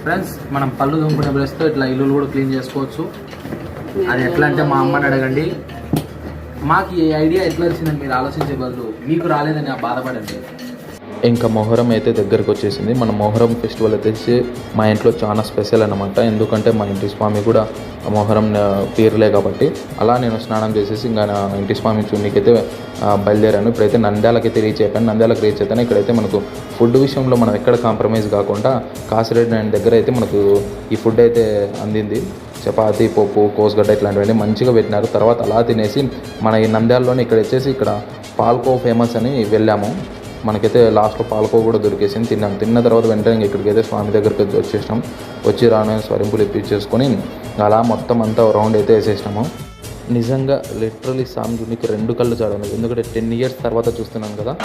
Friends మనం పళ్ళు దుమ్ముకునే బ్రష్తో ఇట్లా ఇల్లు కూడా క్లీన్ చేసుకోవచ్చు. అది ఎట్లా అంటే మా అమ్మని అడగండి. మాకు ఈ ఐడియా ఎట్లా వచ్చిందని మీరు ఆలోచించే బదులు మీకు రాలేదని బాధపడండి. ఇంకా మొహరం అయితే దగ్గరకు వచ్చేసింది. మన మొహరం ఫెస్టివల్ అయితే మా ఇంట్లో చాలా స్పెషల్ అనమాట. ఎందుకంటే మా ఇంటి స్వామి కూడా మొహరం పీర్లే కాబట్టి అలా నేను స్నానం చేసేసి ఇంకా నా ఇంటి స్వామి చూడనీకైతే బయలుదేరాను. ఇప్పుడైతే నంద్యాలకైతే రీచ్ అయిపోయాను. నంద్యాలకు రీచ్ అయితేనే ఇక్కడైతే మనకు ఫుడ్ విషయంలో మనం ఎక్కడ కాంప్రమైజ్ కాకుండా కాసిరెడ్డి అండ్ దగ్గర అయితే మనకు ఈ ఫుడ్ అయితే అందింది. చపాతీ, పప్పు, కోసుగడ్డ ఇట్లాంటివన్నీ మంచిగా పెట్టినారు. తర్వాత అలా తినేసి మన ఈ నంద్యాలలోనే ఇక్కడ వచ్చేసి ఇక్కడ పాల్కో ఫేమస్ అని వెళ్ళాము. మనకైతే లాస్ట్లో పాలకో కూడా దొరికేసింది. తిన్న తర్వాత వెంటనే ఇక్కడికైతే స్వామి దగ్గరికి వచ్చేసినాం. వచ్చి రాను స్వరింపులు ఇప్పించేసుకొని అలా మొత్తం అంతా రౌండ్ అయితే వేసేసినాము. నిజంగా లిటరలీ స్వామి గుడికి 2 కళ్ళు చాలదు. ఎందుకంటే 10 years తర్వాత చూస్తున్నాం కదా.